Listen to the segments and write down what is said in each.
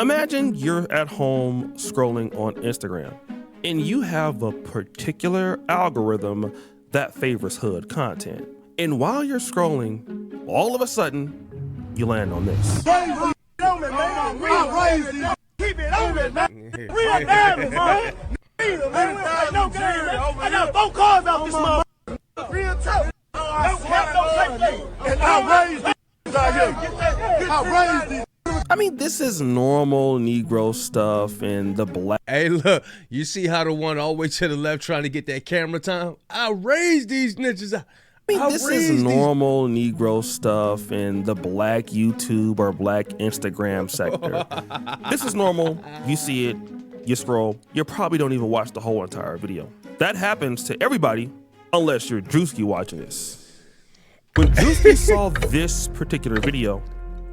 Imagine you're at home scrolling on Instagram and you have a particular algorithm that favors hood content. And while you're scrolling, all of a sudden, you land on this. Keep it open, man. Real diamonds, man. No game, I got 4 cars out this motherfucker. Real tough. And I raised these out here. I raised these. I mean, this is normal Negro stuff and the black. Hey, look, you see how the one all the way to the left trying to get that camera time? I raised these niches. I mean, this is normal Negro stuff in the black YouTube or black Instagram sector. This is normal. You see it, you scroll, you probably don't even watch the whole entire video. That happens to everybody unless you're Druski watching this. When Druski saw this particular video,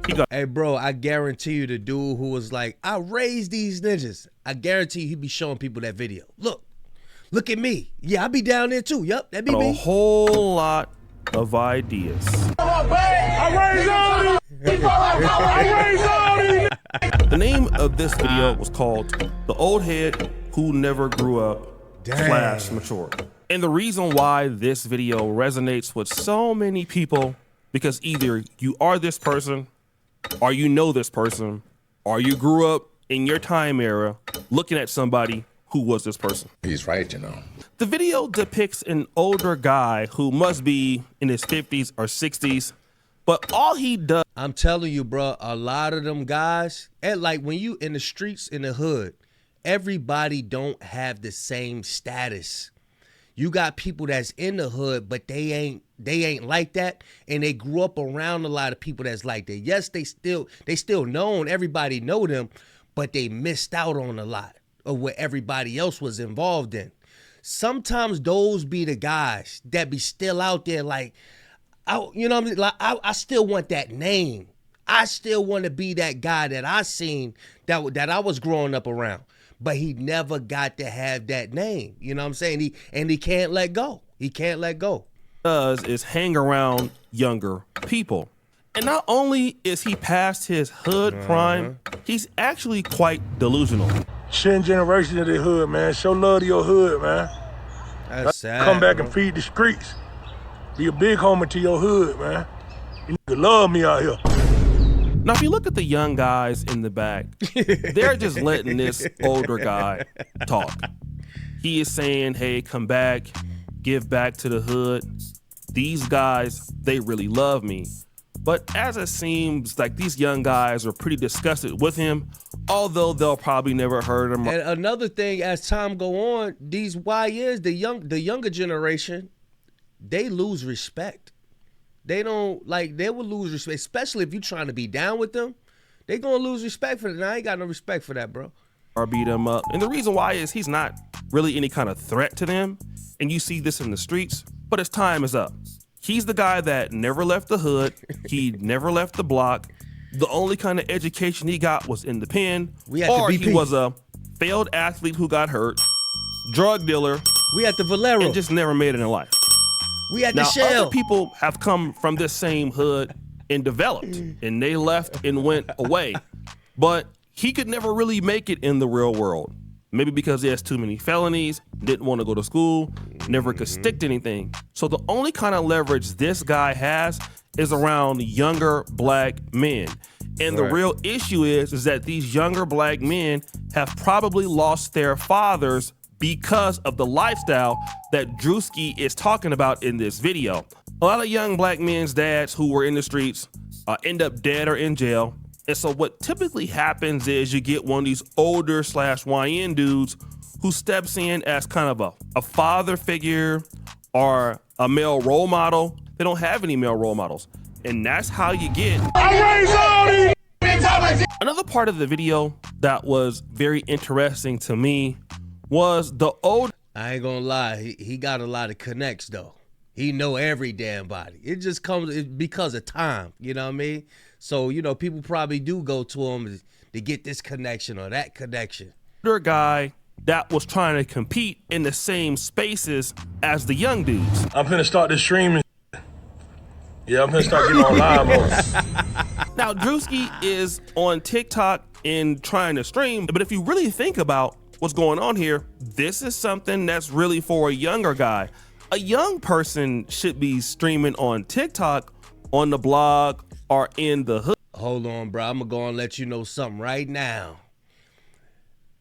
he got, hey bro, I guarantee you the dude who was like, I raised these ninjas, I guarantee you he'd be showing people that video. Look at me. Yeah, I be down there too. Yep, that be me. A whole lot of ideas. The name of this video was called The Old Head Who Never Grew Up / Matured. And the reason why this video resonates with so many people, because either you are this person, or you know this person, or you grew up in your time era looking at somebody who was this person. He's right, you know. The video depicts an older guy who must be in his 50s or 60s, but all he does. I'm telling you, bro, a lot of them guys, and like when you in the streets in the hood, everybody don't have the same status. You got people that's in the hood, but they ain't like that, and they grew up around a lot of people that's like that. Yes, they still known, everybody know them, but they missed out on a lot of what everybody else was involved in. Sometimes those be the guys that be still out there like, you know what I mean? Like, I still want that name. I still want to be that guy that I seen that I was growing up around. But he never got to have that name. You know what I'm saying? He can't let go. He can't let go. Does is hang around younger people. And not only is he past his hood prime, he's actually quite delusional. Shitting generation of the hood, man. Show love to your hood, man. That's sad. Come back and feed the streets. Be a big homie to your hood, man. You niggas love me out here. Now, if you look at the young guys in the back, they're just letting this older guy talk. He is saying, hey, come back, give back to the hood. These guys, they really love me. But as it seems like these young guys are pretty disgusted with him, although they'll probably never heard him. And another thing, as time go on, these YNs, the younger generation, they lose respect. They don't, like, they will lose respect, especially if you're trying to be down with them. They gonna lose respect for that. Now, I ain't got no respect for that, bro. Or beat him up. And the reason why is he's not really any kind of threat to them. And you see this in the streets, but his time is up. He's the guy that never left the hood. He never left the block. The only kind of education he got was in the pen. Or he was a failed athlete who got hurt, drug dealer. We at the Valero. And just never made it in life. We at the now, Shell. Other people have come from this same hood and developed, and they left and went away. But he could never really make it in the real world. Maybe because he has too many felonies, didn't want to go to school, never could stick to anything. So the only kind of leverage this guy has is around younger black men. And the real issue is that these younger black men have probably lost their fathers because of the lifestyle that Druski is talking about in this video. A lot of young black men's dads who were in the streets end up dead or in jail. And so what typically happens is you get one of these older /YN dudes who steps in as kind of a father figure or a male role model. They don't have any male role models. And that's how you get. Another part of the video that was very interesting to me was the old. I ain't gonna lie, he got a lot of connects though. He know every damn body. It just comes because of time, you know what I mean? So, you know, people probably do go to him to get this connection or that connection. Older guy that was trying to compete in the same spaces as the young dudes. I'm finna start this streaming. Yeah, I'm finna start getting on live mode. Now, Druski is on TikTok in trying to stream. But if you really think about what's going on here, this is something that's really for a younger guy. A young person should be streaming on TikTok, on the blog, or in the hood. Hold on, bro. I'm gonna go and let you know something right now.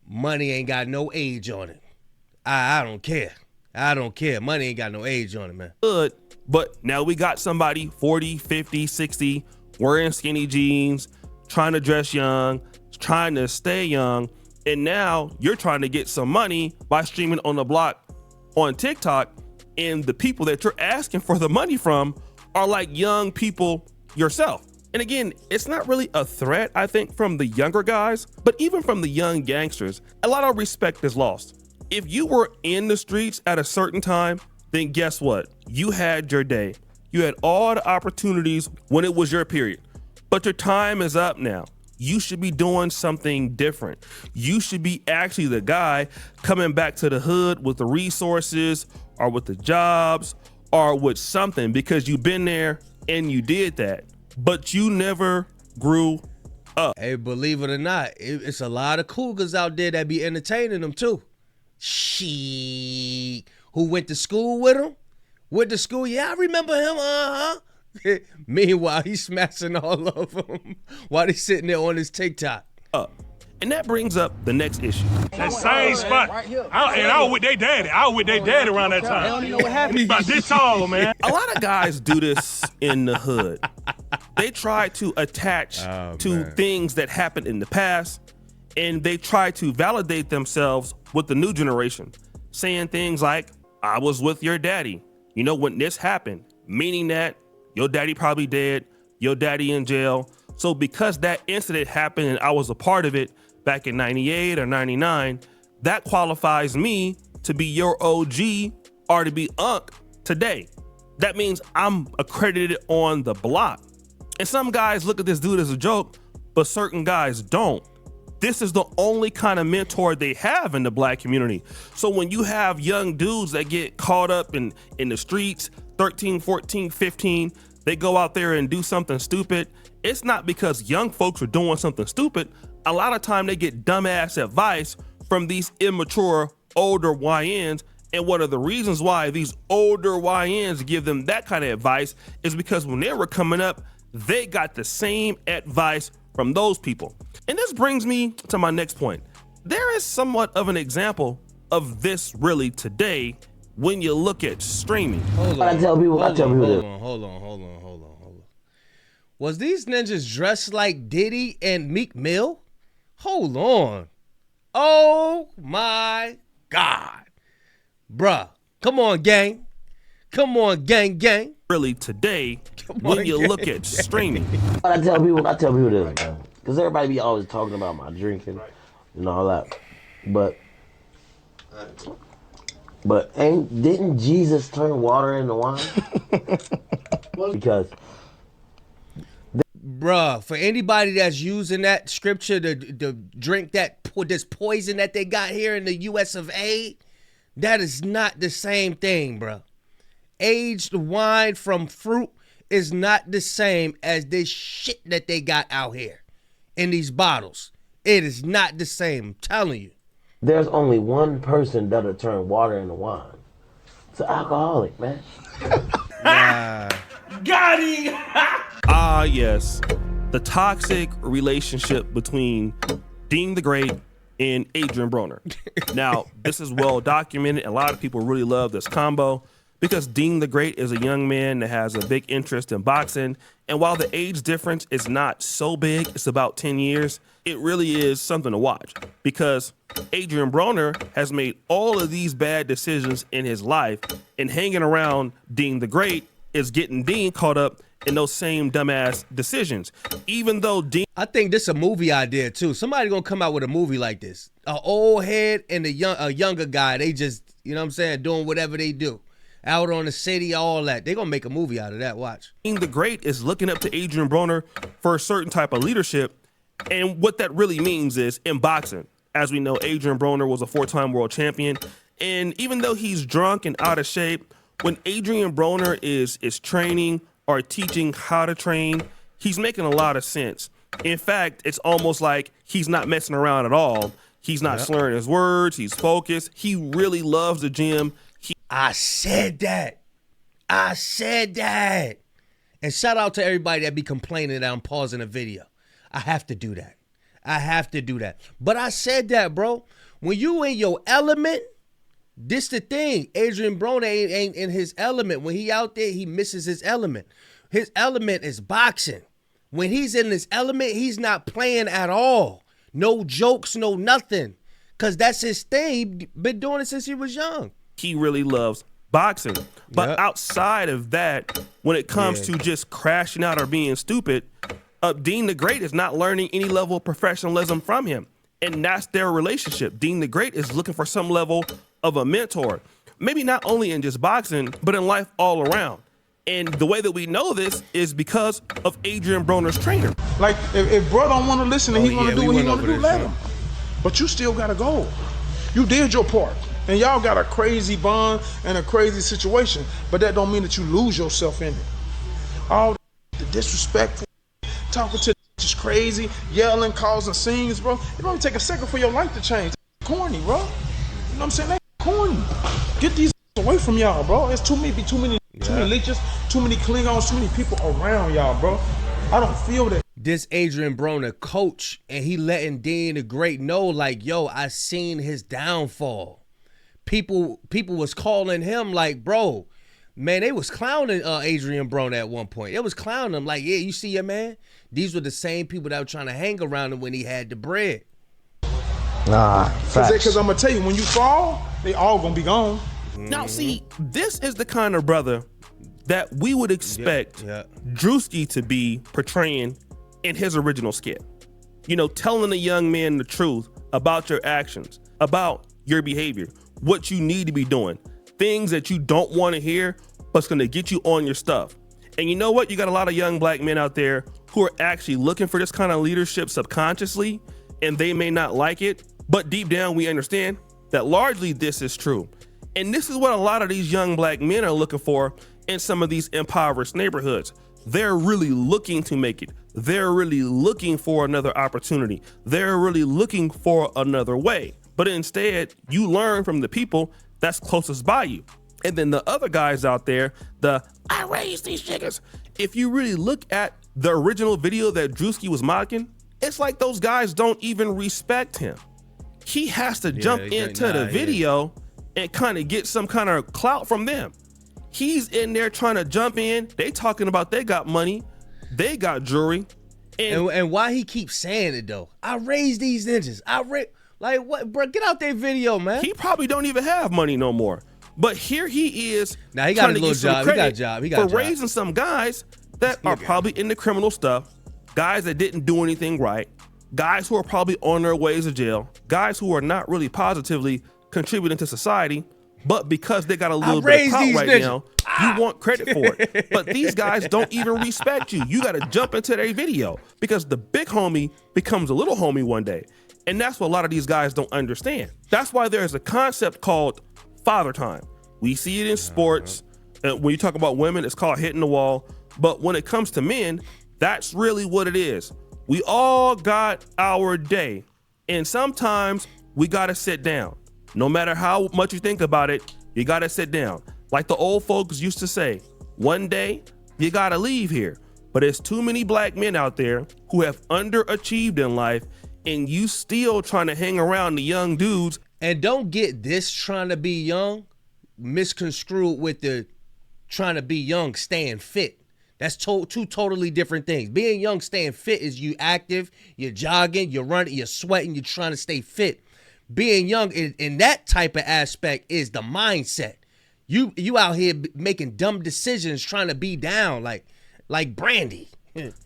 Money ain't got no age on it. I don't care. I don't care. Money ain't got no age on it, man. Good, but now we got somebody 40, 50, 60, wearing skinny jeans, trying to dress young, trying to stay young, and now you're trying to get some money by streaming on the block on TikTok, and the people that you're asking for the money from are like young people yourself. And again, it's not really a threat, I think, from the younger guys, but even from the young gangsters, a lot of respect is lost. If you were in the streets at a certain time, then guess what? You had your day. You had all the opportunities when it was your period, but your time is up now. You should be doing something different. You should be actually the guy coming back to the hood with the resources or with the jobs or with something, because you've been there and you did that, but you never grew up. Hey, believe it or not, it's a lot of cougars out there that be entertaining them too. She who went to school with him? Went to school, yeah, I remember him, Meanwhile, he's smashing all of them while he's sitting there on his TikTok. And that brings up the next issue. That same spot. I was with their daddy. I was with their daddy around that time. I don't even know what happened. About this tall, man. A lot of guys do this in the hood. They try to attach to things that happened in the past, and they try to validate themselves with the new generation, saying things like, I was with your daddy, you know, when this happened, meaning that your daddy probably dead, your daddy in jail. So because that incident happened and I was a part of it back in 98 or 99, that qualifies me to be your OG or to be Unc today. That means I'm accredited on the block. And some guys look at this dude as a joke, but certain guys don't. This is the only kind of mentor they have in the black community. So when you have young dudes that get caught up in the streets, 13, 14, 15, they go out there and do something stupid, it's not because young folks are doing something stupid. A lot of time they get dumbass advice from these immature older YNs. And one of the reasons why these older YNs give them that kind of advice is because when they were coming up, they got the same advice from those people. And this brings me to my next point. There is somewhat of an example of this really today when you look at streaming. Hold on. Was these ninjas dressed like Diddy and Meek Mill? Hold on. Oh my God. Bruh, come on, gang. Come on, gang. Really today, when you look at streaming. I tell people this, man. Because everybody be always talking about my drinking and all that. But didn't Jesus turn water into wine? Because bruh, for anybody that's using that scripture to drink this poison that they got here in the US of A, that is not the same thing, bruh. Aged wine from fruit is not the same as this shit that they got out here in these bottles. It is not the same, I'm telling you. There's only one person that'll turn water into wine. It's an alcoholic, man. Got him! Yes. The toxic relationship between Dean the Great and Adrian Broner. Now, this is well documented. A lot of people really love this combo because Dean the Great is a young man that has a big interest in boxing. And while the age difference is not so big, it's about 10 years, it really is something to watch because Adrian Broner has made all of these bad decisions in his life, and hanging around Dean the Great is getting Dean caught up in those same dumbass decisions. Even though Dean... I think this is a movie idea too. Somebody gonna come out with a movie like this. An old head and a younger guy, they just, you know what I'm saying, doing whatever they do. Out on the city, all that. They're gonna make a movie out of that, watch. Dean the Great is looking up to Adrian Broner for a certain type of leadership. And what that really means is in boxing, as we know, Adrian Broner was a 4-time world champion. And even though he's drunk and out of shape, when Adrian Broner is training or teaching how to train, he's making a lot of sense. In fact, it's almost like He's not messing around at all. He's not slurring his words. He's focused. He really loves the gym. I said that. And shout out to everybody that be complaining that I'm pausing a video. I have to do that. But I said that, bro. When you in your element, this the thing. Adrian Broner ain't in his element. When he out there, he misses his element. His element is boxing. When he's in his element, he's not playing at all. No jokes, no nothing. Because that's his thing. He been doing it since he was young. He really loves boxing. But outside of that, when it comes to just crashing out or being stupid, Dean the Great is not learning any level of professionalism from him. And that's their relationship. Dean the Great is looking for some level of a mentor. Maybe not only in just boxing, but in life all around. And the way that we know this is because of Adrian Broner's trainer. Like, if bro don't want to listen and he want to do what he want to do, let him. Show. But you still got to go. You did your part. And y'all got a crazy bond and a crazy situation. But that don't mean that you lose yourself in it. All the disrespectful, talking to just crazy, yelling, causing scenes, bro. It only take a second for your life to change. That's corny, bro. You know what I'm saying? That's corny. Get these away from y'all, bro. It's too many leeches, too many Klingons, too many people around y'all, bro. I don't feel that. This Adrian Broner coach, and he letting Dean the Great know, like, yo, I seen his downfall. People was calling him like, bro, man, they was clowning Adrian Broner at one point. They was clowning him like, yeah, you see your man? These were the same people that were trying to hang around him when he had the bread. Nah, Because I'm going to tell you, when you fall, they all going to be gone. Now, see, this is the kind of brother that we would expect Druski to be portraying in his original skit. You know, telling a young man the truth about your actions, about your behavior, what you need to be doing, things that you don't want to hear, but's going to get you on your stuff. And you know what? You got a lot of young black men out there who are actually looking for this kind of leadership subconsciously, and they may not like it, but deep down we understand that largely this is true. And this is what a lot of these young black men are looking for in some of these impoverished neighborhoods. They're really looking to make it. They're really looking for another opportunity. They're really looking for another way. But instead, you learn from the people that's closest by you. And then the other guys out there, I raised these chickens. If you really look at the original video that Druski was mocking, it's like those guys don't even respect him. He has to jump into the video and kind of get some kind of clout from them. He's in there trying to jump in. They talking about they got money, they got jewelry. And why he keeps saying it though? I raised these ninjas. Like what, bro? Get out that video, man. He probably don't even have money no more. But here he is. Now he got a little job. He got a job. He got a job. Raising some guys that are probably into criminal stuff, guys that didn't do anything right, guys who are probably on their ways to jail, guys who are not really positively contributing to society, but because they got a little bit of clout right now, you want credit for it. But these guys don't even respect you. You got to jump into their video because the big homie becomes a little homie one day. And that's what a lot of these guys don't understand. That's why there's a concept called father time. We see it in sports. When you talk about women, it's called hitting the wall. But when it comes to men, that's really what it is. We all got our day. And sometimes we got to sit down. No matter how much you think about it, you got to sit down. Like the old folks used to say, one day you got to leave here. But there's too many black men out there who have underachieved in life, and you still trying to hang around the young dudes. And don't get this trying to be young misconstrued with the trying to be young staying fit. That's two totally different things. Being young, staying fit is you active, you're jogging, you're running, you're sweating, you're trying to stay fit. Being young in that type of aspect is the mindset. You out here making dumb decisions, trying to be down like Brandy.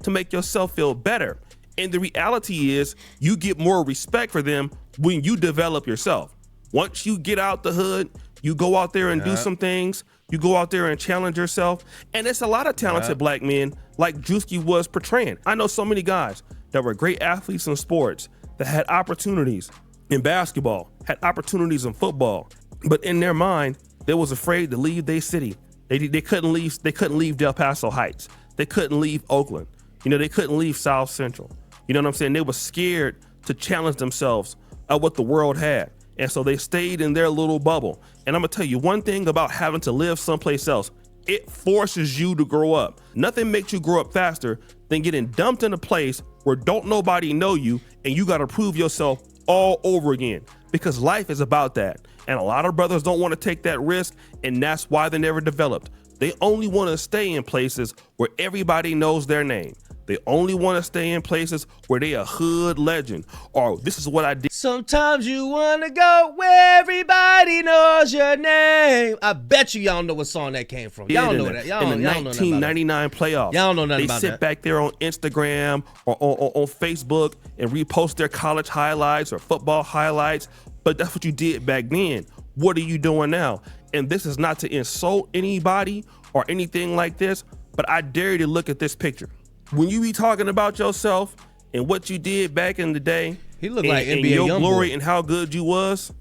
To make yourself feel better. And the reality is you get more respect for them when you develop yourself. Once you get out the hood, you go out there and do some things. You go out there and challenge yourself. And it's a lot of talented black men like Druski was portraying. I know so many guys that were great athletes in sports that had opportunities in basketball, had opportunities in football, but in their mind, they was afraid to leave their city. They couldn't leave Del Paso Heights. They couldn't leave Oakland. You know, they couldn't leave South Central. You know what I'm saying? They were scared to challenge themselves at what the world had. And so they stayed in their little bubble. And I'm gonna tell you one thing about having to live someplace else. It forces you to grow up. Nothing makes you grow up faster than getting dumped in a place where don't nobody know you and you gotta prove yourself all over again, because life is about that. And a lot of brothers don't want to take that risk, and that's why they never developed. They only want to stay in places where everybody knows their name. They only want to stay in places where they a hood legend, or this is what I did. Sometimes you want to go where everybody knows your name. I bet y'all know what song that came from. Y'all know that. Y'all in the know 1999 playoffs. Y'all know nothing they about sit that. back there on Instagram or on Facebook and repost their college highlights or football highlights. But that's what you did back then. What are you doing now? And this is not to insult anybody or anything like this, but I dare you to look at this picture. When you be talking about yourself and what you did back in the day, He looked and, like and NBA your young glory boy. and how good you was.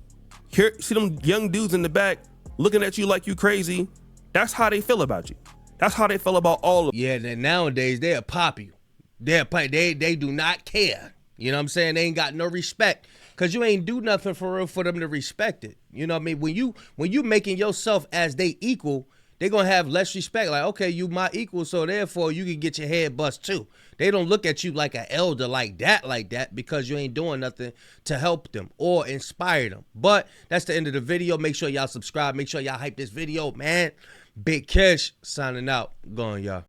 Here, see them young dudes in the back looking at you like you crazy. That's how they feel about you. That's how they feel about all of Yeah, then nowadays they'll pop you. They do not care. You know what I'm saying? They ain't got no respect. Cause you ain't do nothing for real for them to respect it. You know what I mean? When you making yourself as they equal, they gonna have less respect. Like, okay, you my equal, so therefore you can get your head bust too. They don't look at you like an elder like that because you ain't doing nothing to help them or inspire them. But that's the end of the video. Make sure y'all subscribe. Make sure y'all hype this video, man. Big Kish signing out. Going, y'all.